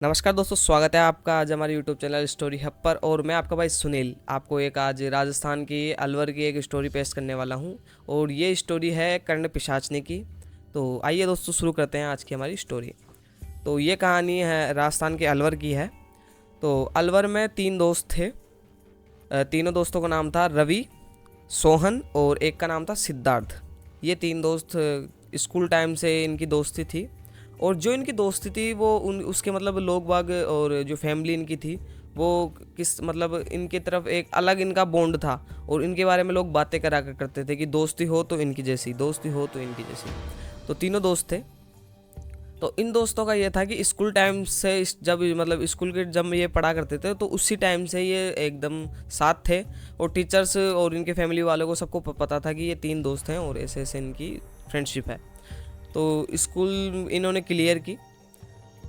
नमस्कार दोस्तों, स्वागत है आपका आज हमारे यूट्यूब चैनल स्टोरी हब पर। और मैं आपका भाई सुनील आपको एक आज राजस्थान की अलवर की एक स्टोरी पेश करने वाला हूं। और ये स्टोरी है कर्ण पिशाचनी की। तो आइए दोस्तों शुरू करते हैं आज की हमारी स्टोरी। तो ये कहानी है राजस्थान के अलवर की है। तो अलवर में तीन दोस्त थे। तीनों दोस्तों का नाम था रवि, सोहन और एक का नाम था सिद्धार्थ। ये तीन दोस्त स्कूल टाइम से इनकी दोस्ती थी। और जो इनकी दोस्ती थी वो उन उसके मतलब लोग बाग और जो फैमिली इनकी थी वो किस मतलब इनके तरफ एक अलग इनका बॉन्ड था। और इनके बारे में लोग बातें करा कर करते थे कि दोस्ती हो तो इनकी जैसी, दोस्ती हो तो इनकी जैसी। तो तीनों दोस्त थे। तो इन दोस्तों का ये था कि स्कूल टाइम से जब मतलब स्कूल के जब ये पढ़ा करते थे तो उसी टाइम से ये एकदम साथ थे। और टीचर्स और इनके फैमिली वालों को सबको पता था कि ये तीन दोस्त हैं और ऐसे ऐसे इनकी फ्रेंडशिप है। तो स्कूल इन्होंने क्लियर की।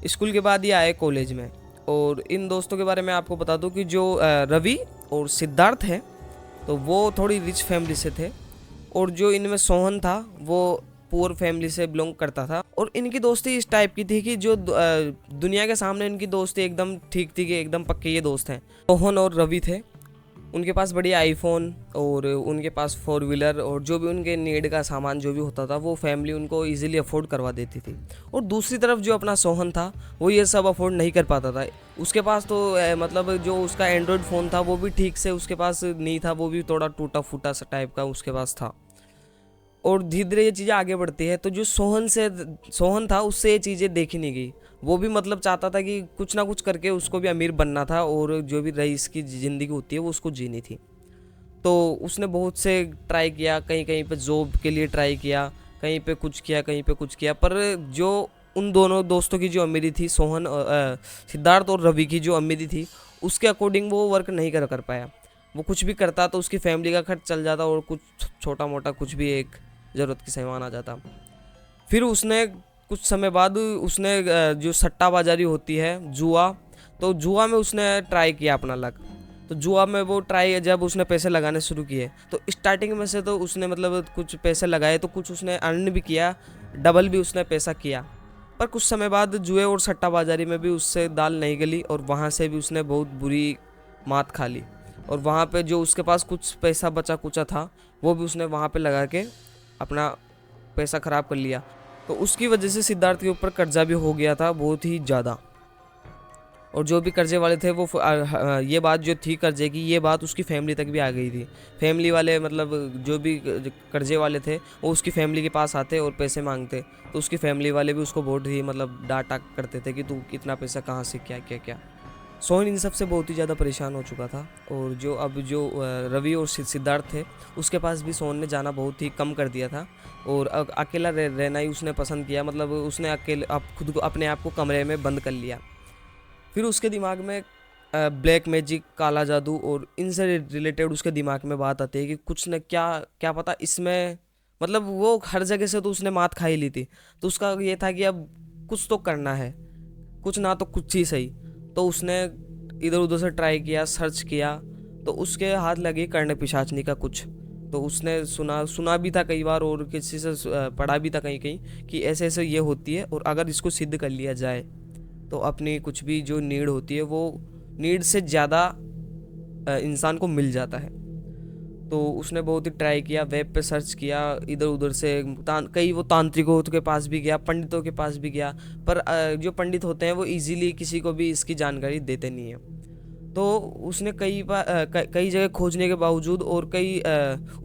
स्कूल के बाद ये आए कॉलेज में। और इन दोस्तों के बारे में आपको बता दूं कि जो रवि और सिद्धार्थ है तो वो थोड़ी रिच फैमिली से थे। और जो इनमें सोहन था वो पुअर फैमिली से बिलोंग करता था। और इनकी दोस्ती इस टाइप की थी कि जो दुनिया के सामने इनकी दोस्ती एकदम ठीक थी कि एकदम पक्के ये दोस्त हैं। सोहन और रवि थे, उनके पास बढ़िया आईफोन और उनके पास फोर व्हीलर और जो भी उनके नीड का सामान जो भी होता था वो फैमिली उनको इजीली अफोर्ड करवा देती थी। और दूसरी तरफ जो अपना सोहन था वो ये सब अफोर्ड नहीं कर पाता था। उसके पास तो मतलब जो उसका एंड्रॉयड फ़ोन था वो भी ठीक से उसके पास नहीं था, वो भी थोड़ा टूटा फूटा सा टाइप का उसके पास था। और धीरे धीरे ये चीज़ें आगे बढ़ती है। तो जो सोहन था उससे ये चीज़ें देखी नहीं गई। वो भी मतलब चाहता था कि कुछ ना कुछ करके उसको भी अमीर बनना था और जो भी रईस की ज़िंदगी होती है वो उसको जीनी थी। तो उसने बहुत से ट्राई किया, कहीं कहीं पे जॉब के लिए ट्राई किया, कहीं पे कुछ किया, कहीं पे कुछ किया। पर जो उन दोनों दोस्तों की जो अमीरी थी, सिद्धार्थ और रवि की जो अमीरी थी उसके अकॉर्डिंग वो वर्क नहीं कर पाया। वो कुछ भी करता तो उसकी फैमिली का खर्च चल जाता और कुछ छोटा मोटा कुछ भी एक ज़रूरत की सामान आ जाता। फिर उसने कुछ समय बाद उसने जो सट्टा बाजारी होती है, जुआ, तो जुआ में उसने ट्राई किया अपना लक। तो जुआ में वो ट्राई जब उसने पैसे लगाने शुरू किए तो स्टार्टिंग में से तो उसने मतलब कुछ पैसे लगाए तो कुछ उसने अर्न भी किया, डबल भी उसने पैसा किया। पर कुछ समय बाद जुए और सट्टा बाजारी में भी उससे दाल नहीं गली और वहाँ से भी उसने बहुत बुरी मात खा ली। और वहाँ पे जो उसके पास कुछ पैसा बचा कुचा था वो भी उसने वहाँ पे लगा के अपना पैसा ख़राब कर लिया। तो उसकी वजह से सिद्धार्थ के ऊपर कर्जा भी हो गया था बहुत ही ज़्यादा। और जो भी कर्जे वाले थे वो ये बात जो थी कर्जे की, ये बात उसकी फैमिली तक भी आ गई थी। फैमिली वाले मतलब जो भी कर्जे वाले थे वो उसकी फैमिली के पास आते और पैसे मांगते। तो उसकी फैमिली वाले भी उसको बहुत ही मतलब डांटा करते थे कि तू कितना पैसा कहाँ से क्या क्या क्या। सोहन इन सब से बहुत ही ज़्यादा परेशान हो चुका था। और जो अब जो रवि और सिद्धार्थ थे उसके पास भी सोहन ने जाना बहुत ही कम कर दिया था। और अकेला रहना ही उसने पसंद किया, मतलब उसने अकेले खुद को अपने आप को कमरे में बंद कर लिया। फिर उसके दिमाग में ब्लैक मैजिक, काला जादू और इनसे रिलेटेड उसके दिमाग में बात आती है कि कुछ न क्या क्या पता इसमें, मतलब वो हर जगह से तो उसने मात खा ही ली थी। तो उसका ये था कि अब कुछ तो करना है, कुछ ना तो कुछ ही सही। तो उसने इधर उधर से ट्राई किया, सर्च किया। तो उसके हाथ लगी कर्ण पिशाचनी का कुछ। तो उसने सुना सुना भी था कई बार और किसी से पढ़ा भी था कहीं कहीं कि ऐसे ऐसे ये होती है और अगर इसको सिद्ध कर लिया जाए तो अपनी कुछ भी जो नीड होती है वो नीड से ज़्यादा इंसान को मिल जाता है। तो उसने बहुत ही ट्राई किया, वेब पे सर्च किया, इधर उधर से कई वो तांत्रिकों के पास भी गया, पंडितों के पास भी गया। पर जो पंडित होते हैं वो इजीली किसी को भी इसकी जानकारी देते नहीं है। तो उसने कई बार कई जगह खोजने के बावजूद और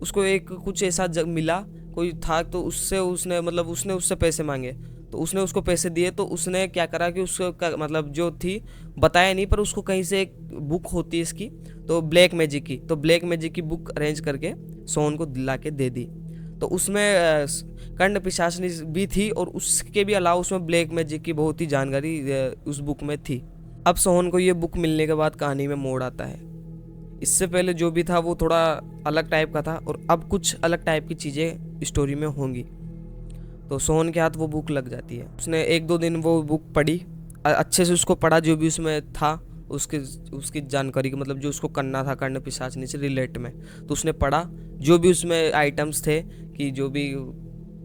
उसको एक कुछ ऐसा मिला कोई था। तो उससे उसने मतलब उसने उससे पैसे मांगे। तो उसने उसको पैसे दिए। तो उसने क्या करा कि उसको मतलब जो थी बताया नहीं, पर उसको कहीं से एक बुक होती है इसकी, तो ब्लैक मैजिक की, तो ब्लैक मैजिक की बुक अरेंज करके सोहन को दिला के दे दी। तो उसमें कर्ण पिशाचनी भी थी और उसके भी अलावा उसमें ब्लैक मैजिक की बहुत ही जानकारी उस बुक में थी। अब सोहन को ये बुक मिलने के बाद कहानी में मोड़ आता है। इससे पहले जो भी था वो थोड़ा अलग टाइप का था और अब कुछ अलग टाइप की चीज़ें स्टोरी में होंगी। तो सोहन के हाथ वो बुक लग जाती है। उसने एक दो दिन वो बुक पढ़ी, अच्छे से उसको पढ़ा जो भी उसमें था, उसके उसकी जानकारी की मतलब जो उसको करना था कर्ण पिशाचनी से रिलेट में। तो उसने पढ़ा जो भी उसमें आइटम्स थे कि जो भी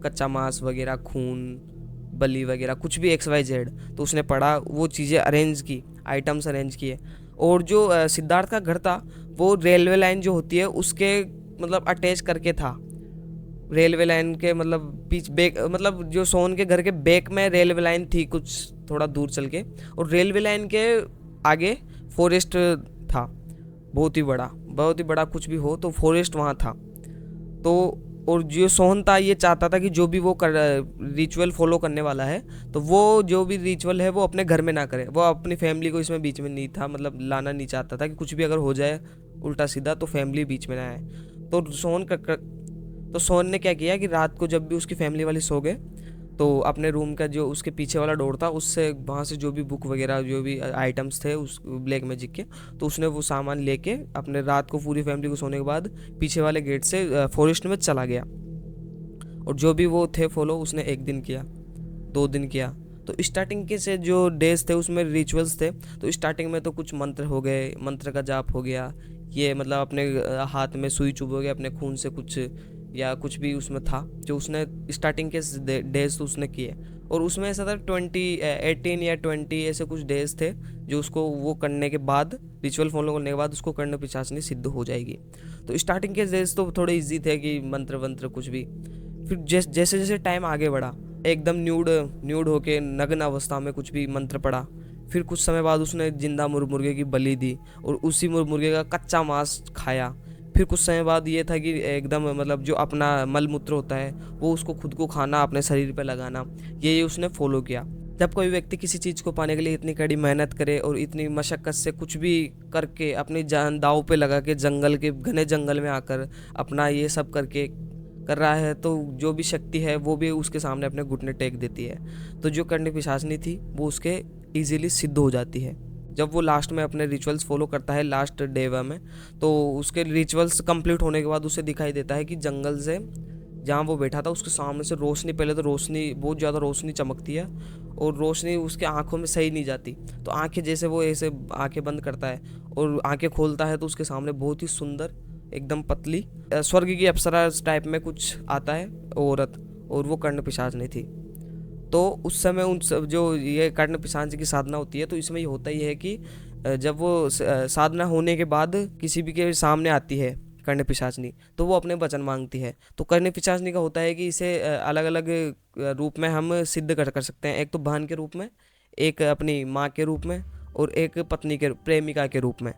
कच्चा मांस वगैरह, खून बली वगैरह कुछ भी XYZ। तो उसने पढ़ा, वो चीज़ें अरेंज की, आइटम्स अरेंज किए। और जो सिद्धार्थ का घर था वो रेलवे लाइन जो होती है उसके मतलब अटैच करके था। रेलवे लाइन के मतलब बीच बैक, मतलब जो सोहन के घर के बैक में रेलवे लाइन थी कुछ थोड़ा दूर चल के, और रेलवे लाइन के आगे फॉरेस्ट था, बहुत ही बड़ा, बहुत ही बड़ा। कुछ भी हो तो फॉरेस्ट वहाँ था। तो और जो सोहन था ये चाहता था कि जो भी वो रिचुअल फॉलो करने वाला है, तो वो जो भी रिचुअल है वो अपने घर में ना करे। वो अपनी फैमिली को इसमें बीच में नहीं था, मतलब लाना नहीं चाहता था कि कुछ भी अगर हो जाए उल्टा सीधा तो फैमिली बीच में ना आए। तो तो सोहन ने क्या किया कि रात को जब भी उसकी फैमिली वाले सो गए, तो अपने रूम का जो उसके पीछे वाला डोर था उससे वहाँ से जो भी बुक वगैरह जो भी आइटम्स थे उस ब्लैक मैजिक के, तो उसने वो सामान लेके अपने रात को पूरी फैमिली को सोने के बाद पीछे वाले गेट से फॉरेस्ट में चला गया। और जो भी वो थे फॉलो उसने 1 दिन किया, 2 दिन किया। तो स्टार्टिंग के से जो डेज थे उसमें रिचुअल्स थे। तो स्टार्टिंग में तो कुछ मंत्र हो गए, मंत्र का जाप हो गया, ये मतलब अपने हाथ में सुई चुभ हो गया अपने खून से कुछ, या कुछ भी उसमें था जो उसने स्टार्टिंग के डेज तो उसने किए। और उसमें ऐसा था 18 या 20 ऐसे कुछ डेज थे जो उसको वो करने के बाद, रिचुअल फॉलो करने के बाद उसको कर्ण पिशाचनी सिद्ध हो जाएगी। तो स्टार्टिंग के डेज तो थोड़े इजी थे कि मंत्र वंत्र कुछ भी। फिर जैसे जैसे टाइम आगे बढ़ा, एकदम न्यूड न्यूड होके नग्न अवस्था में कुछ भी मंत्र पड़ा। फिर कुछ समय बाद उसने जिंदा मुर्गे की बलि दी और उसी मुर्गे का कच्चा मांस खाया। फिर कुछ समय बाद ये था कि एकदम मतलब जो अपना मल मूत्र होता है वो उसको खुद को खाना, अपने शरीर पे लगाना, ये उसने फॉलो किया। जब कोई व्यक्ति किसी चीज़ को पाने के लिए इतनी कड़ी मेहनत करे और इतनी मशक्क़त से कुछ भी करके अपनी जान दांव पे लगा के जंगल के घने जंगल में आकर अपना ये सब करके कर रहा है, तो जो भी शक्ति है वो भी उसके सामने अपने घुटने टेक देती है। तो जो कर्ण पिशाचनी थी वो उसके इजीली सिद्ध हो जाती है। जब वो लास्ट में अपने रिचुअल्स फॉलो करता है लास्ट डेवा में, तो उसके रिचुअल्स कंप्लीट होने के बाद उसे दिखाई देता है कि जंगल से जहाँ वो बैठा था उसके सामने से रोशनी, पहले तो रोशनी बहुत ज़्यादा रोशनी चमकती है और रोशनी उसके आंखों में सही नहीं जाती। तो आंखें जैसे वो ऐसे आंखें बंद करता है और आंखें खोलता है तो उसके सामने बहुत ही सुंदर एकदम पतली स्वर्ग की अप्सरा टाइप में कुछ आता है औरत, और वो कर्ण पिशाचनी थी। तो उस समय उन सब जो ये कर्ण पिशाच की साधना होती है, तो इसमें ये होता ही है कि जब वो साधना होने के बाद किसी भी के सामने आती है कर्ण पिशाचनी, तो वो अपने वचन मांगती है। तो कर्ण पिशाचनी का होता है कि इसे अलग अलग रूप में हम सिद्ध कर सकते हैं। एक तो बहन के रूप में, एक अपनी माँ के रूप में, और एक पत्नी के प्रेमिका के रूप में।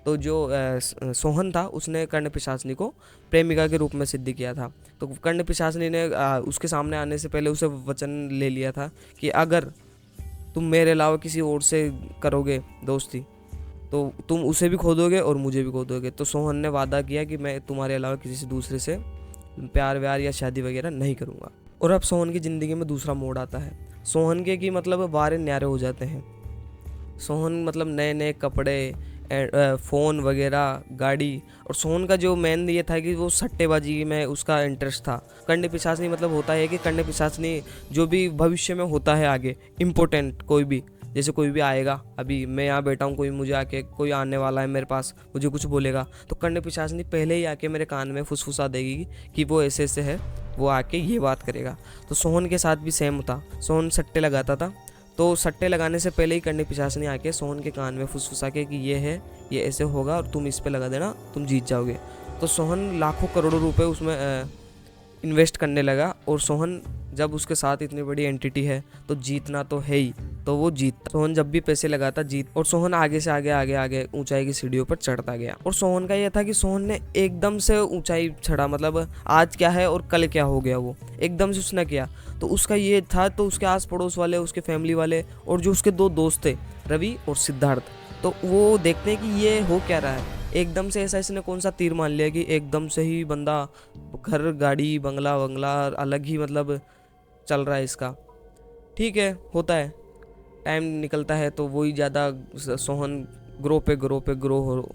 तो जो सोहन था उसने कर्ण पिशाचनी को प्रेमिका के रूप में सिद्ध किया था। तो कर्ण पिशाचनी ने उसके सामने आने से पहले उसे वचन ले लिया था कि अगर तुम मेरे अलावा किसी और से करोगे दोस्ती तो तुम उसे भी खो दोगे और मुझे भी खो दोगे। तो सोहन ने वादा किया कि मैं तुम्हारे अलावा किसी से दूसरे से प्यार व्यार या शादी वगैरह नहीं करूँगा। और अब सोहन की ज़िंदगी में दूसरा मोड़ आता है। सोहन के कि मतलब वारे न्यारे हो जाते हैं। सोहन मतलब नए नए कपड़े, फ़ोन वगैरह, गाड़ी। और सोहन का जो मेन ये था कि वो सट्टेबाजी में उसका इंटरेस्ट था। कर्ण पिशाचनी मतलब होता है कि कर्ण पिशाचनी जो भी भविष्य में होता है आगे इम्पोर्टेंट, कोई भी जैसे कोई भी आएगा, अभी मैं यहाँ बैठा हूँ, कोई मुझे आके कोई आने वाला है मेरे पास, मुझे कुछ बोलेगा, तो कर्ण पिशाचनी पहले ही आके मेरे कान में फुसफुसा देगी कि वो ऐसे ऐसे है, वो आके ये बात करेगा। तो सोहन के साथ भी सेम था। सोहन सट्टे लगाता था, तो सट्टे लगाने से पहले ही कर्ण पिशाचनी आके सोहन के कान में फुसफुसा के कि ये है, ये ऐसे होगा और तुम इस पे लगा देना, तुम जीत जाओगे। तो सोहन लाखों करोड़ों रुपए उसमें इन्वेस्ट करने लगा। और सोहन जब उसके साथ इतनी बड़ी एंटिटी है तो जीतना तो है ही, तो वो जीतता। सोहन जब भी पैसे लगाता जीत, और सोहन आगे से आगे आगे आगे ऊंचाई की सीढ़ियों पर चढ़ता गया। और सोहन का यह था कि सोहन ने एकदम से ऊंचाई चढ़ा, मतलब आज क्या है और कल क्या हो गया वो एकदम से उसने किया। तो उसका ये था, तो उसके आस पड़ोस वाले, उसके फैमिली वाले और जो उसके 2 दोस्त थे रवि और सिद्धार्थ, तो वो देखते हैं कि ये हो क्या रहा है। एकदम से ऐसा इसने कौन सा तीर मान लिया कि एकदम से ही बंदा घर गाड़ी बंगला वंगला अलग ही मतलब चल रहा है इसका। ठीक है, होता है, टाइम निकलता है तो वही ज़्यादा सोहन ग्रो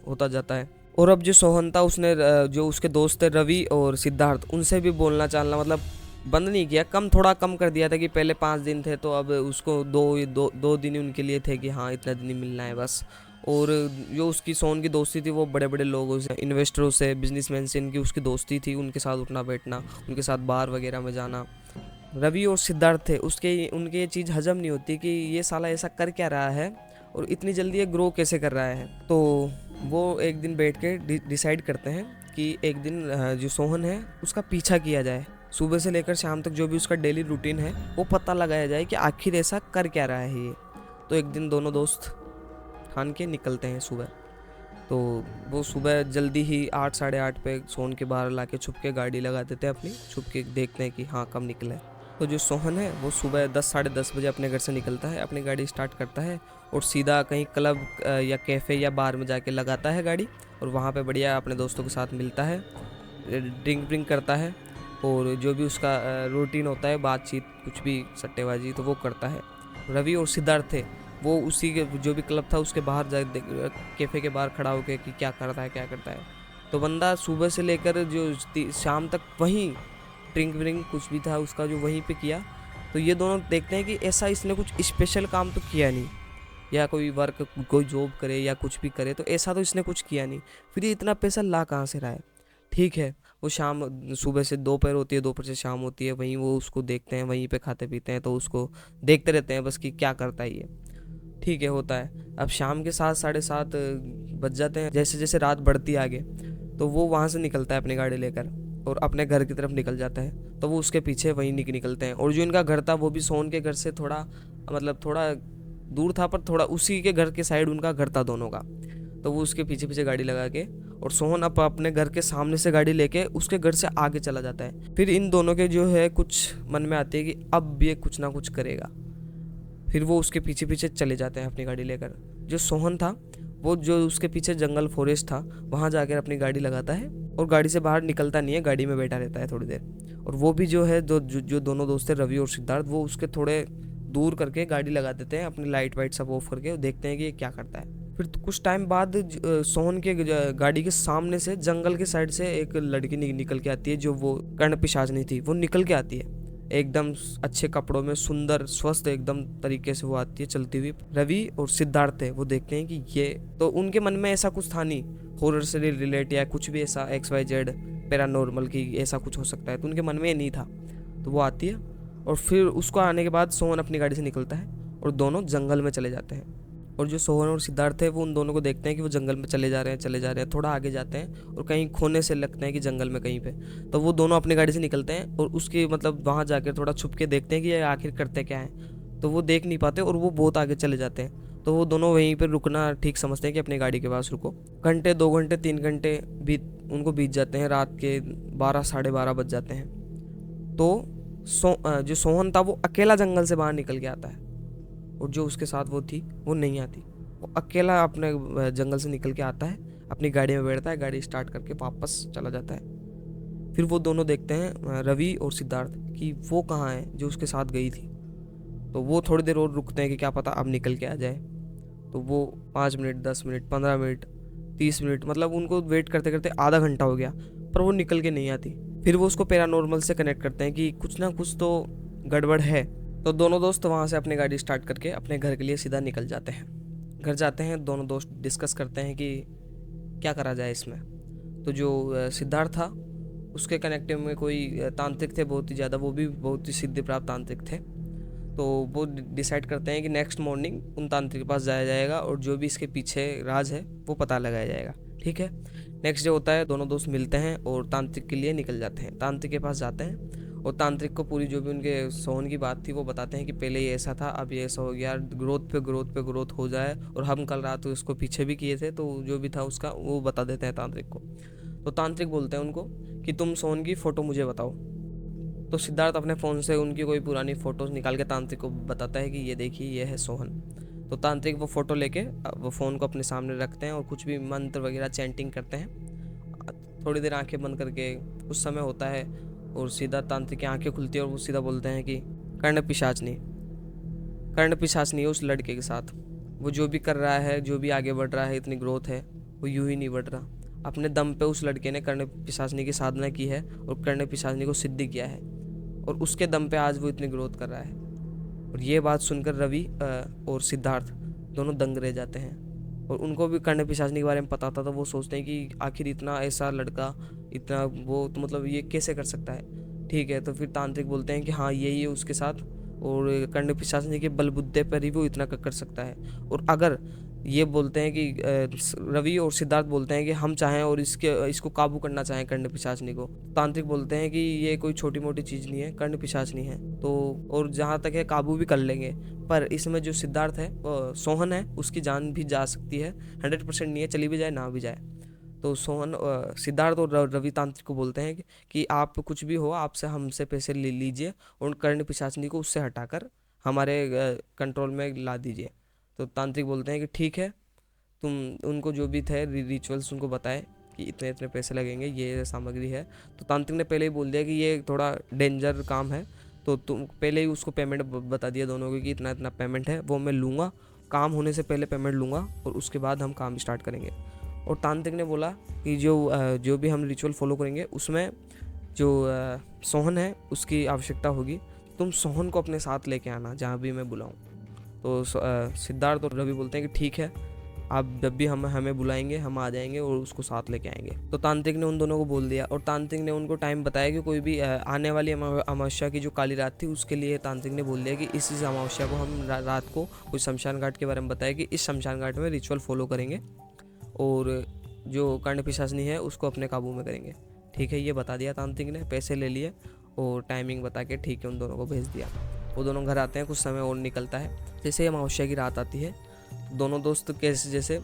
होता जाता है। और अब जो सोहन था उसने जो उसके दोस्त थे रवि और सिद्धार्थ, उनसे भी बोलना चालना मतलब बंद नहीं किया, थोड़ा कम कर दिया था कि पहले 5 दिन थे तो अब उसको दो दिन ही उनके लिए थे कि हाँ इतना दिन ही मिलना है बस। और जो उसकी सोहन की दोस्ती थी वो बड़े बड़े लोगों से, इन्वेस्टरों से, बिजनेसमैन से इनकी उसकी दोस्ती थी, उनके साथ उठना बैठना, उनके साथ बार वगैरह में जाना, रवि और सिद्धार्थ थे उसके उनके ये चीज़ हजम नहीं होती कि ये साला ऐसा कर क्या रहा है और इतनी जल्दी ये ग्रो कैसे कर रहा है। तो वो एक दिन बैठ के डिसाइड करते हैं कि एक दिन जो सोहन है उसका पीछा किया जाए, सुबह से लेकर शाम तक जो भी उसका डेली रूटीन है वो पता लगाया जाए कि आखिर ऐसा कर क्या रहा है ये। तो एक दिन दोनों दोस्त ठान के निकलते हैं सुबह। तो वो सुबह जल्दी ही 8 साढ़े 8 पे सोहन के बाहर ला के छुप के गाड़ी लगा देते हैं अपनी, छुप के देखते हैं कि हाँ कब निकला है। तो जो सोहन है वो सुबह 10 साढ़े 10 बजे अपने घर से निकलता है, अपनी गाड़ी स्टार्ट करता है और सीधा कहीं क्लब या कैफ़े या बार में जाके लगाता है गाड़ी और वहाँ पे बढ़िया अपने दोस्तों के साथ मिलता है, ड्रिंक व्रिंक करता है और जो भी उसका रूटीन होता है बातचीत कुछ भी सट्टेबाजी तो वो करता है। रवि और सिद्धार्थ थे वो उसी के जो भी क्लब था उसके बाहर जा कैफ़े के बाहर खड़ा होकर कि क्या करता है क्या करता है। तो बंदा सुबह से लेकर जो शाम तक वहीं ड्रिंक व्रिंक कुछ भी था उसका जो वहीं पे किया। तो ये दोनों देखते हैं कि ऐसा इसने कुछ स्पेशल काम तो किया नहीं, या कोई वर्क कोई जॉब करे या कुछ भी करे तो ऐसा तो इसने कुछ किया नहीं, फिर ये इतना पैसा ला कहाँ से रहा है। ठीक है, वो शाम सुबह से दोपहर होती है, दोपहर से शाम होती है, वहीं वो उसको देखते हैं, वहीं पे खाते पीते हैं, तो उसको देखते रहते हैं बस कि क्या करता है ये। ठीक है, होता है। अब शाम के 7 साढ़े 7 बज जाते हैं, जैसे जैसे रात बढ़ती है आगे तो वो वहाँ से निकलता है अपनी गाड़ी लेकर और अपने घर की तरफ निकल जाता है। तो वो उसके पीछे वहीं निकलते हैं और जो इनका घर था वो भी सोहन के घर से थोड़ा मतलब थोड़ा दूर था, पर थोड़ा उसी के घर के साइड उनका घर था दोनों का। तो वो उसके पीछे पीछे गाड़ी लगा के और सोहन अपने घर के सामने से गाड़ी लेके उसके घर से आगे चला जाता है। फिर इन दोनों के जो है कुछ मन में आती है कि अब ये कुछ ना कुछ करेगा। फिर वो उसके पीछे पीछे चले जाते हैं अपनी गाड़ी लेकर। जो सोहन था वो जो उसके पीछे जंगल फॉरेस्ट था वहाँ जाकर अपनी गाड़ी लगाता है और गाड़ी से बाहर निकलता नहीं है, गाड़ी में बैठा रहता है थोड़ी देर। और वो भी जो है जो दोनों दोस्त थे रवि और सिद्धार्थ वो उसके थोड़े दूर करके गाड़ी लगा देते हैं, अपनी लाइट वाइट सब ऑफ करके देखते हैं कि ये क्या करता है। फिर कुछ टाइम बाद सोहन के गाड़ी के सामने से जंगल के साइड से एक लड़की निकल के आती है, जो वो कर्ण पिशाचनी थी वो निकल के आती है एकदम अच्छे कपड़ों में, सुंदर स्वस्थ एकदम तरीके से वो आती है चलती हुई। रवि और सिद्धार्थ है वो देखते हैं कि ये, तो उनके मन में ऐसा कुछ था नहीं हॉरर से रिलेट या कुछ भी ऐसा XYZ पैरानॉर्मल की ऐसा कुछ हो सकता है, तो उनके मन में ये नहीं था। तो वो आती है और फिर उसको आने के बाद सोहन अपनी गाड़ी से निकलता है और दोनों जंगल में चले जाते हैं। और जो सोहन और सिद्धार्थ है वो उन दोनों को देखते हैं कि वो जंगल में चले जा रहे हैं, थोड़ा आगे जाते हैं और कहीं खोने से लगते हैं कि जंगल में कहीं पे। तो वो दोनों अपनी गाड़ी से निकलते हैं और उसके मतलब वहाँ जाकर थोड़ा छुप के देखते हैं कि ये आखिर करते क्या है। तो वो देख नहीं पाते और वो बहुत आगे चले जाते हैं। तो वो दोनों वहीं पर रुकना ठीक समझते हैं कि अपनी गाड़ी के पास रुको। घंटे 2 घंटे 3 घंटे उनको बीत जाते हैं, रात के 12 साढ़े 12 बज जाते हैं। तो जो सोहन था वो अकेला जंगल से बाहर निकल के आता है और जो उसके साथ वो थी वो नहीं आती। वो अकेला अपने जंगल से निकल के आता है, अपनी गाड़ी में बैठता है, गाड़ी स्टार्ट करके वापस चला जाता है। फिर वो दोनों देखते हैं रवि और सिद्धार्थ कि वो कहाँ है जो उसके साथ गई थी। तो वो थोड़ी देर और रुकते हैं कि क्या पता अब निकल के आ जाए। तो वो 5 मिनट 10 मिनट 15 मिनट 30 मिनट मतलब उनको वेट करते करते आधा घंटा हो गया, पर वो निकल के नहीं आती। फिर वो उसको पैरानॉर्मल से कनेक्ट करते हैं कि कुछ ना कुछ तो गड़बड़ है। तो दोनों दोस्त वहाँ से अपनी गाड़ी स्टार्ट करके अपने घर के लिए सीधा निकल जाते हैं। घर जाते हैं, दोनों दोस्त डिस्कस करते हैं कि क्या करा जाए इसमें। तो जो सिद्धार्थ था उसके कनेक्टिव में कोई तांत्रिक थे बहुत ही ज़्यादा, वो भी बहुत ही सिद्धि प्राप्त तांत्रिक थे। तो वो डिसाइड करते हैं कि नेक्स्ट मॉर्निंग उन तांत्रिक के पास जाया जाएगा और जो भी इसके पीछे राज है वो पता लगाया जाएगा। ठीक है, नेक्स्ट डे होता है, दोनों दोस्त मिलते हैं और तांत्रिक के लिए निकल जाते हैं। तांत्रिक के पास जाते हैं और तांत्रिक को पूरी जो भी उनके सोहन की बात थी वो बताते हैं कि पहले ये ऐसा था, अब ये ऐसा हो गया, ग्रोथ पे ग्रोथ पे ग्रोथ हो जाए, और हम कल रात उसको पीछे भी किए थे, तो जो भी था उसका वो बता देते हैं तांत्रिक को। तो तांत्रिक बोलते हैं उनको कि तुम सोहन की फ़ोटो मुझे बताओ। तो सिद्धार्थ अपने फ़ोन से उनकी कोई पुरानी फ़ोटोज़ निकाल के तांत्रिक को बताता है कि ये देखिए ये है सोहन। तो तांत्रिक वो फ़ोटो लेके वो फ़ोन को अपने सामने रखते हैं और कुछ भी मंत्र वगैरह चैंटिंग करते हैं। थोड़ी देर आंखें बंद करके कुछ समय होता है और सीधा तांत्रिक की आंखें खुलती है और वो सीधा बोलते हैं कि कर्ण पिशाचनी है उस लड़के के साथ। वो जो भी कर रहा है, जो भी आगे बढ़ रहा है, इतनी ग्रोथ है, वो यूं ही नहीं बढ़ रहा। अपने दम पे उस लड़के ने कर्ण पिशाचनी की साधना की है और कर्ण पिशाचनी को सिद्ध किया है और उसके दम पे आज वो इतनी ग्रोथ कर रहा है। और ये बात सुनकर रवि और सिद्धार्थ दोनों दंग रह जाते हैं। और उनको भी कर्ण पिशाचनी के बारे में पता था, तो वो सोचते हैं कि आखिर इतना ऐसा लड़का, इतना वो, तो मतलब ये कैसे कर सकता है। ठीक है। तो फिर तांत्रिक बोलते हैं कि हाँ यही है उसके साथ, और कर्ण पिशाचनी के बलबुद्धे पर ही वो इतना कर सकता है। और अगर ये बोलते हैं कि रवि और सिद्धार्थ बोलते हैं कि हम चाहें और इसको काबू करना चाहें कर्ण पिशाचनी को, तांत्रिक बोलते हैं कि ये कोई छोटी मोटी चीज़ नहीं है, कर्ण पिशाचनी है तो, और जहाँ तक है काबू भी कर लेंगे। पर इसमें जो सिद्धार्थ है, सोहन है, उसकी जान भी जा सकती है, 100% नहीं है, चली भी जाए ना भी जाए। तो सोहन सिद्धार्थ और रवि तांत्रिक को बोलते हैं कि आप कुछ भी हो, आपसे हमसे पैसे ले लीजिए और कर्ण पिशाचनी को उससे हटाकर हमारे कंट्रोल में ला दीजिए। तो तांत्रिक बोलते हैं कि ठीक है, तुम उनको जो भी थे रिचुअल्स उनको बताए कि इतने इतने पैसे लगेंगे, ये सामग्री है। तो तांत्रिक ने पहले ही बोल दिया कि ये थोड़ा डेंजर काम है, तो तुम पहले ही उसको पेमेंट बता दिया दोनों को कि इतना इतना पेमेंट है, वो मैं लूँगा, काम होने से पहले पेमेंट लूँगा और उसके बाद हम काम स्टार्ट करेंगे। और तांत्रिक ने बोला कि जो भी हम रिचुअल फॉलो करेंगे उसमें जो सोहन है उसकी आवश्यकता होगी, तुम सोहन को अपने साथ लेके आना जहाँ भी मैं बुलाऊँ। तो सिद्धार्थ और रवि बोलते हैं कि ठीक है, आप जब भी हमें बुलाएंगे हम आ जाएंगे और उसको साथ लेके आएंगे। तो तांत्रिक ने उन दोनों को बोल दिया और तांत्रिक ने उनको टाइम बताया कि कोई भी आने वाली अमावस्या की जो काली रात थी उसके लिए तांत्रिक ने बोल दिया कि इस अमावस्या को हम रात को कोई शमशान घाट के बारे में बताया कि इस शमशान घाट में रिचुअल फॉलो करेंगे और जो कर्ण पिशाचनी है उसको अपने काबू में करेंगे। ठीक है, ये बता दिया तांत्रिक ने, पैसे ले लिए और टाइमिंग बता के ठीक है उन दोनों को भेज दिया। वो दोनों घर आते हैं, कुछ समय और निकलता है। जैसे ही अमावस्या की रात आती है, दोनों दोस्त कैसे जैसे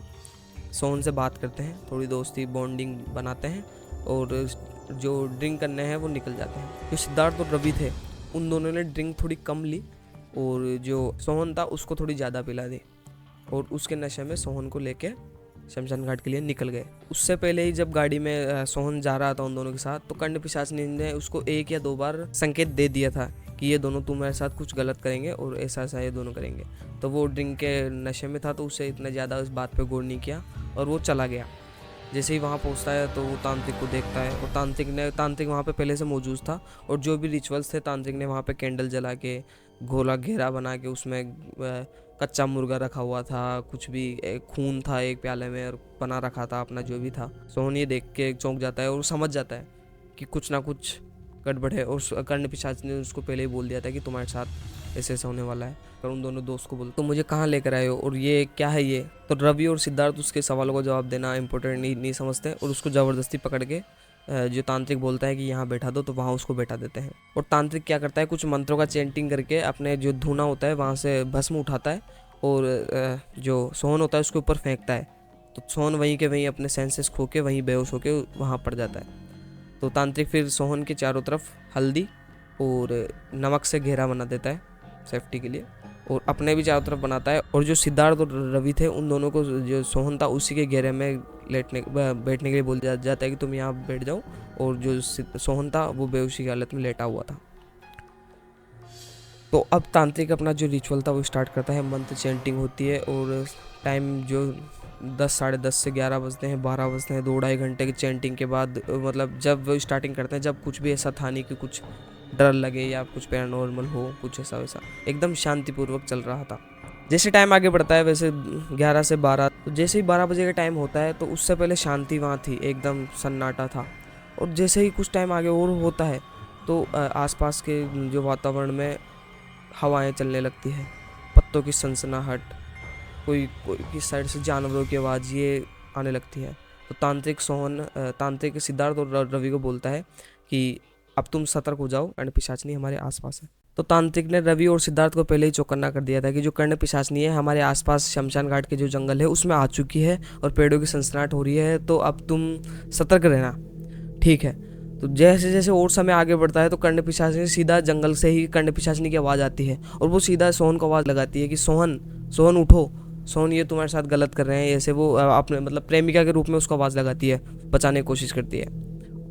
सोहन से बात करते हैं, थोड़ी दोस्ती बॉन्डिंग बनाते हैं और जो ड्रिंक करने हैं वो निकल जाते हैं। जो सिद्धार्थ और रवि थे उन दोनों ने ड्रिंक थोड़ी कम ली और जो सोहन था उसको थोड़ी ज़्यादा पिला दी और उसके नशे में सोहन को लेके शमशान घाट के लिए निकल गए। उससे पहले ही जब गाड़ी में सोहन जा रहा था उन दोनों के साथ, तो कर्ण पिशाचनी ने उसको 1 या 2 बार संकेत दे दिया था कि ये दोनों तुम्हारे साथ कुछ गलत करेंगे और ऐसा ऐसा ये दोनों करेंगे। तो वो ड्रिंक के नशे में था तो उससे इतना ज़्यादा उस बात पे गौर नहीं किया और वो चला गया। जैसे ही वहाँ पहुँचता है तो वो तांत्रिक को देखता है और तांत्रिक वहाँ पे पहले से मौजूद था और जो भी रिचुअल्स थे तांत्रिक ने वहाँ पे कैंडल जला के गोला घेरा बना के उसमें कच्चा मुर्गा रखा हुआ था, कुछ भी खून था एक प्याले में और बना रखा था अपना जो भी था। सोहन ये देख के चौंक जाता है और समझ जाता है कि कुछ ना कुछ गड़बड़ है और कर्ण पिशाच ने उसको पहले ही बोल दिया था कि तुम्हारे साथ ऐसे ऐसा होने वाला है। पर उन दोनों दोस्त को बोल तो मुझे कहाँ लेकर आए हो और ये क्या है ये। तो रवि और सिद्धार्थ उसके सवालों का जवाब देना इंपॉर्टेंट नहीं समझते और उसको ज़बरदस्ती पकड़ के जो तांत्रिक बोलता है कि यहाँ बैठा दो तो वहाँ उसको बैठा देते हैं। और तांत्रिक क्या करता है, कुछ मंत्रों का चैंटिंग करके अपने जो धूना होता है वहाँ से भस्म उठाता है और जो सोहन होता है उसके ऊपर फेंकता है। तो सोहन वहीं के वहीं अपने सेंसेस खो के वहीं बेहोश होके वहाँ पड़ जाता है। तो तांत्रिक फिर सोहन के चारों तरफ हल्दी और नमक से घेरा बना देता है सेफ्टी के लिए और अपने भी चारों तरफ बनाता है। और जो सिद्धार्थ और रवि थे उन दोनों को जो सोहन था उसी के घेरे में बैठने के लिए बोल जाता है कि तुम यहाँ बैठ जाओ। और जो सोहन था वो बेहोशी की हालत में लेटा हुआ था। तो अब तांत्रिक अपना जो रिचुअल था वो स्टार्ट करता है, मंत्र चैंटिंग होती है और टाइम जो 10 साढ़े 10 से 11 बजते हैं, 12 बजते हैं, 2-2.5 घंटे की चैंटिंग के बाद मतलब जब वो स्टार्टिंग करते हैं जब कुछ भी ऐसा था नहीं कि कुछ डर लगे या कुछ पैरानॉर्मल हो, कुछ ऐसा वैसा, एकदम शांतिपूर्वक चल रहा था। जैसे टाइम आगे बढ़ता है वैसे 11 से 12, तो जैसे ही 12 बजे का टाइम होता है तो उससे पहले शांति वहाँ थी, एकदम सन्नाटा था। और जैसे ही कुछ टाइम आगे और होता है तो आसपास के जो वातावरण में हवाएं चलने लगती है, पत्तों की सनसनाहट, कोई किस साइड से जानवरों की आवाज़ ये आने लगती है। तो तांत्रिक सिद्धार्थ और रवि को बोलता है कि अब तुम सतर्क हो जाओ, कर्ण पिशाचनी हमारे आसपास है। तो तांत्रिक ने रवि और सिद्धार्थ को पहले ही चौकन्ना कर दिया था कि जो कर्ण पिशाचनी है हमारे आसपास शमशान घाट के जो जंगल है उसमें आ चुकी है और पेड़ों की सनसनाहट हो रही है, तो अब तुम सतर्क रहना, ठीक है। तो जैसे जैसे और समय आगे बढ़ता है तो कर्ण पिशाचनी सीधा जंगल से ही कर्ण पिशाचनी की आवाज़ आती है और वो सीधा सोहन को आवाज़ लगाती है कि सोहन उठो, सोहन ये तुम्हारे साथ गलत कर रहे हैं। ऐसे वो अपने मतलब प्रेमिका के रूप में उसको आवाज़ लगाती है, बचाने की कोशिश करती है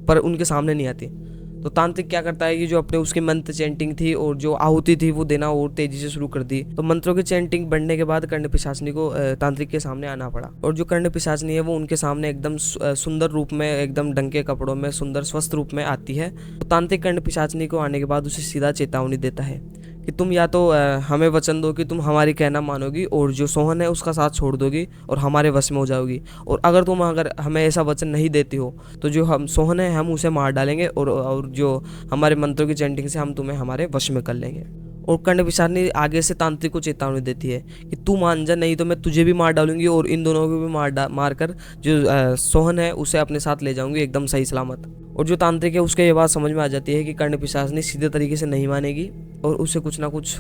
पर उनके सामने नहीं आती। तो तांत्रिक क्या करता है कि जो अपने उसकी मंत्र चैंटिंग थी और जो आहुति थी वो देना और तेजी से शुरू कर दी। तो मंत्रों की चैंटिंग बढ़ने के बाद कर्ण पिशाचनी को तांत्रिक के सामने आना पड़ा और जो कर्ण पिशाचनी है वो उनके सामने एकदम सुंदर रूप में, एकदम ढंग के कपड़ों में, सुंदर स्वस्थ रूप में आती है। तो तांत्रिक कर्ण पिशाचनी को आने के बाद उसे सीधा चेतावनी देता है कि तुम या तो हमें वचन दो कि तुम हमारी कहना मानोगी और जो सोहन है उसका साथ छोड़ दोगी और हमारे वश में हो जाओगी, और अगर हमें ऐसा वचन नहीं देती हो तो जो हम सोहन है हम उसे मार डालेंगे और जो हमारे मंत्रों की चैंटिंग से हम तुम्हें हमारे वश में कर लेंगे। और कर्ण पिशाचनी आगे से तांत्रिक को चेतावनी देती है कि तू मान जा, नहीं तो मैं तुझे भी मार डालूंगी और इन दोनों को भी मार कर जो सोहन है उसे अपने साथ ले जाऊंगी एकदम सही सलामत। और जो तांत्रिक है उसके ये बात समझ में आ जाती है कि कर्ण पिशाचनी सीधे तरीके से नहीं मानेगी और उसे कुछ ना कुछ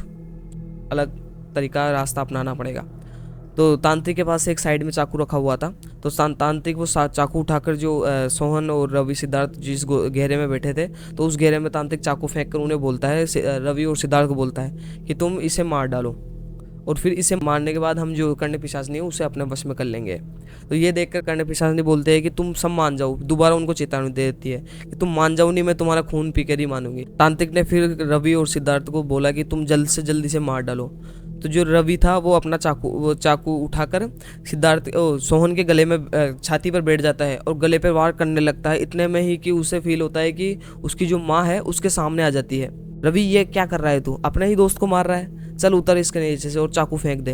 अलग तरीका रास्ता अपनाना पड़ेगा। तो तांत्रिक के पास एक साइड में चाकू रखा हुआ था, तो तांत्रिक वो चाकू उठाकर जो सोहन और रवि सिद्धार्थ जिस घेरे में बैठे थे, तो उस घेरे में तांत्रिक चाकू फेंक कर उन्हें बोलता है, रवि और सिद्धार्थ को बोलता है कि तुम इसे मार डालो और फिर इसे मारने के बाद हम जो कर्ण पिशाचनी है उसे अपने वश में कर लेंगे। तो ये देखकर कर्ण पिशाचनी बोलते हैं कि तुम सब मान जाओ, दोबारा उनको चेतावनी दे देती है कि तुम मान जाओ, नहीं मैं तुम्हारा खून पी कर ही मानूंगी। तांत्रिक ने फिर रवि और सिद्धार्थ को बोला कि तुम जल्द से जल्द इसे मार डालो। तो जो रवि था वो अपना चाकू उठाकर सोहन के गले में छाती पर बैठ जाता है और गले पर वार करने लगता है। इतने में ही कि उसे फील होता है कि उसकी जो माँ है उसके सामने आ जाती है। रवि ये क्या कर रहा है, तू अपने ही दोस्त को मार रहा है, चल उतर इसके नीचे से और चाकू फेंक दे।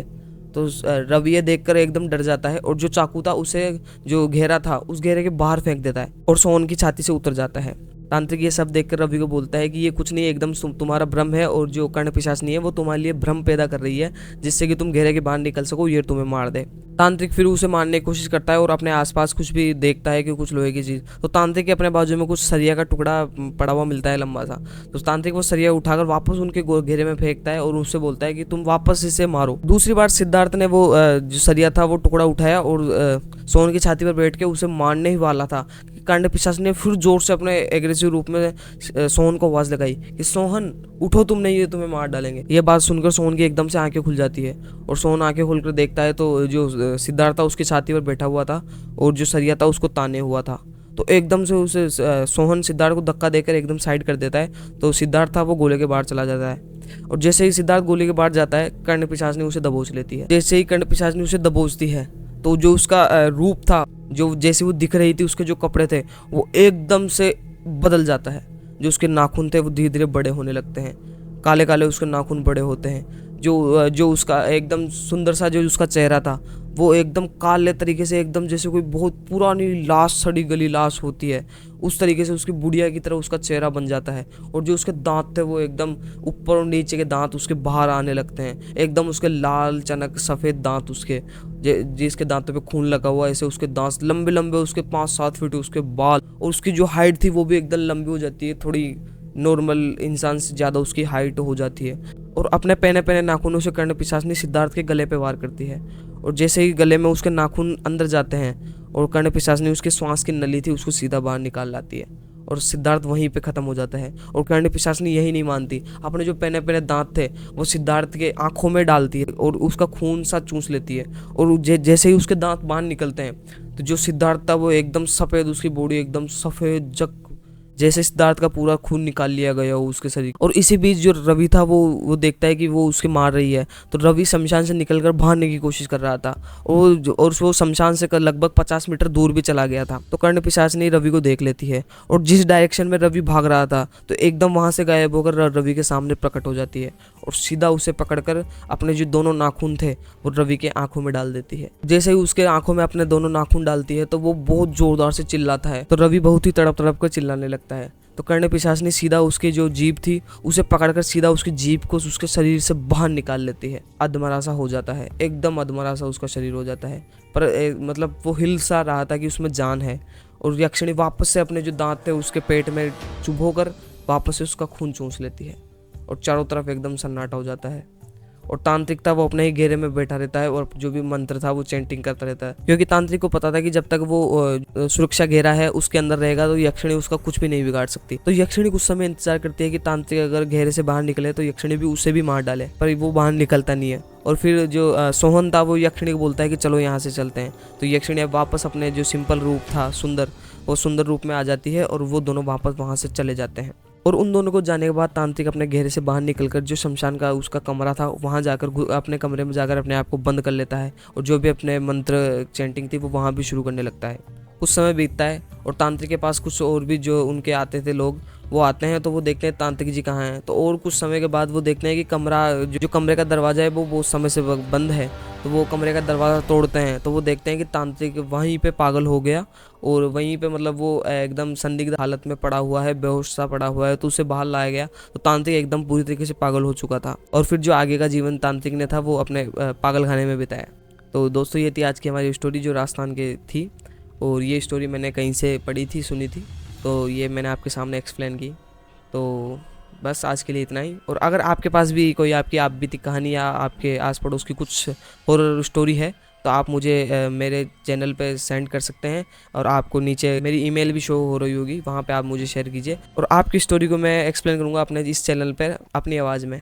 तो रवि ये देखकर एकदम डर जाता है और जो चाकू था उसे जो घेरा था उस घेरे के बाहर फेंक देता है और सोहन की छाती से उतर जाता है। तांत्रिक ये सब देखकर रवि को बोलता है कि ये कुछ नहीं, एकदम तुम्हारा भ्रम है और जो कर्ण पिशाचनी है वो तुम्हारे लिए भ्रम पैदा कर रही है जिससे कि तुम घेरे के बाहर निकल सको, ये तुम्हें मार दे। तांत्रिक फिर उसे मारने की कोशिश करता है और अपने आसपास कुछ भी देखता है कि कुछ लोहे की चीज़, तो तांत्रिक के अपने बाजू में कुछ सरिया का टुकड़ा पड़ा हुआ मिलता है लंबा सा। तो तांत्रिक वो सरिया उठाकर वापस उनके घेरे में फेंकता है और उससे बोलता है कि तुम वापस इसे मारो। दूसरी बार सिद्धार्थ ने वो जो सरिया था वो टुकड़ा उठाया और सोहन की छाती पर बैठ के उसे मारने ही वाला था। कर्ण पिशाच ने फिर जोर से अपने एग्रेसिव रूप में सोहन को आवाज लगाई कि सोहन उठो, तुम नहीं, ये तुम्हें मार डालेंगे। ये बात सुनकर सोहन की एकदम से आंखें खुल जाती है और सोहन आंखें खोलकर देखता है तो जो सिद्धार्थ था उसकी छाती पर बैठा हुआ था और जो सरिया था उसको ताने हुआ था। तो एकदम से उसे सोहन सिद्धार्थ को धक्का देकर एकदम साइड कर देता है। तो सिद्धार्थ था वो गोले के बाहर चला जाता है और जैसे ही सिद्धार्थ गोले के बाहर जाता है कर्ण पिशाचनी उसे दबोच लेती है। जैसे ही कर्ण पिशाचनी उसे दबोचती है तो जो उसका रूप था, जो जैसे वो दिख रही थी, उसके जो कपड़े थे वो एकदम से बदल जाता है। जो उसके नाखून थे वो धीरे धीरे बड़े होने लगते हैं, काले काले उसके नाखून बड़े होते हैं। जो उसका एकदम सुंदर सा जो उसका चेहरा था वो एकदम काले तरीके से, एकदम जैसे कोई बहुत पुरानी लाश, सड़ी गली लाश होती है उस तरीके से उसकी बुढ़िया की तरह उसका चेहरा बन जाता है। और जो उसके दांत थे वो एकदम ऊपर और नीचे के दांत उसके बाहर आने लगते हैं, एकदम उसके लाल चनक सफ़ेद दांत उसके, जिसके दांतों पे खून लगा हुआ ऐसे उसके दांत लंबे लंबे, उसके 5-7 फीट उसके बाल, और उसकी जो हाइट थी वो भी एकदम लंबी हो जाती है, थोड़ी नॉर्मल इंसान से ज़्यादा उसकी हाइट हो जाती है। और अपने पहने पहने नाखूनों से कर्ण पिशाचनी सिद्धार्थ के गले पे वार करती है और जैसे ही गले में उसके नाखून अंदर जाते हैं और कर्ण पिशाचनी उसके श्वास की नली थी उसको सीधा बाहर निकाल लाती है और सिद्धार्थ वहीं पे ख़त्म हो जाता है। और कर्ण पिशाचनी यही नहीं मानती, अपने जो पहने पहने दांत थे वो सिद्धार्थ के आंखों में डालती है और उसका खून सा चूस लेती है। और जैसे ही उसके दांत बाहर निकलते हैं तो जो सिद्धार्थ था वो एकदम सफ़ेद, उसकी बॉडी एकदम सफ़ेद जक, जैसे सिद्धार्थ का पूरा खून निकाल लिया गया हो उसके शरीर। और इसी बीच जो रवि था वो देखता है कि वो उसके मार रही है, तो रवि शमशान से निकलकर भागने की कोशिश कर रहा था और वो शमशान से लगभग 50 मीटर दूर भी चला गया था। तो कर्ण पिशाचनी रवि को देख लेती है और जिस डायरेक्शन में रवि भाग रहा था तो एकदम वहां से गायब होकर रवि के सामने प्रकट हो जाती है और सीधा उसे पकड़कर अपने जो दोनों नाखून थे वो रवि के आंखों में डाल देती है। जैसे ही उसके आंखों में अपने दोनों नाखून डालती है तो वो बहुत जोरदार से चिल्लाता है, तो रवि बहुत ही तड़प तड़प कर चिल्लाने लगता है। तो कर्ण पिशाचनी सीधा उसकी जो जीभ थी उसे पकड़कर सीधा उसकी जीभ को उसके शरीर से बाहर निकाल लेती है। अधमरा सा हो जाता है, एकदम अधमरा सा उसका शरीर हो जाता है, पर मतलब वो हिल सा रहा था कि उसमें जान है। और यक्षिणी वापस से अपने जो दांत थे उसके पेट में चुभोकर वापस से उसका खून चूस लेती है और चारों तरफ एकदम सन्नाटा हो जाता है। और तांत्रिक था वो अपने ही घेरे में बैठा रहता है और जो भी मंत्र था वो चैंटिंग करता रहता है, क्योंकि तांत्रिक को पता था कि जब तक वो सुरक्षा घेरा है उसके अंदर रहेगा तो यक्षिणी उसका कुछ भी नहीं बिगाड़ सकती। तो यक्षिणी कुछ समय इंतजार करती है कि तांत्रिक अगर घेरे से बाहर निकले तो यक्षिणी भी उसे भी मार डाले, पर वो बाहर निकलता नहीं है। और फिर जो सोहन था वो यक्षिणी को बोलता है कि चलो यहाँ से चलते हैं। तो यक्षिणी अब वापस अपने जो सिंपल रूप था सुंदर, वो सुंदर रूप में आ जाती है और वो दोनों वापस वहाँ से चले जाते हैं। और उन दोनों को जाने के बाद तांत्रिक अपने घेरे से बाहर निकलकर जो शमशान का उसका कमरा था वहाँ जाकर अपने कमरे में जाकर अपने आप को बंद कर लेता है और जो भी अपने मंत्र चैंटिंग थी वो वहाँ भी शुरू करने लगता है। कुछ समय बीतता है और तांत्रिक के पास कुछ और भी जो उनके आते थे लोग, वो आते हैं तो वो देखते हैं तांत्रिक जी कहाँ हैं। तो और कुछ समय के बाद वो देखते हैं कि कमरा जो कमरे का दरवाज़ा है वो बहुत समय से बंद है। तो वो कमरे का दरवाज़ा तोड़ते हैं तो वो देखते हैं कि तांत्रिक वहीं पे पागल हो गया और वहीं पे मतलब वो एकदम संदिग्ध हालत में पड़ा हुआ है, बेहोश सा पड़ा हुआ है। तो उसे बाहर लाया गया तो तांत्रिक एकदम पूरी तरीके से पागल हो चुका था और फिर जो आगे का जीवन तांत्रिक ने था वो अपने पागल खाने में बिताया। तो दोस्तों ये थी आज की हमारी स्टोरी जो राजस्थान की थी, और ये स्टोरी मैंने कहीं से पढ़ी थी, सुनी थी, तो ये मैंने आपके सामने एक्सप्लेन की। तो बस आज के लिए इतना ही। और अगर आपके पास भी कोई आपकी आप बीती कहानी या आपके आस पड़ोस की कुछ हॉरर स्टोरी है तो आप मुझे मेरे चैनल पे सेंड कर सकते हैं, और आपको नीचे मेरी ईमेल भी शो हो रही होगी, वहाँ पे आप मुझे शेयर कीजिए और आपकी स्टोरी को मैं एक्सप्लेन करूँगा अपने इस चैनल पर अपनी आवाज़ में।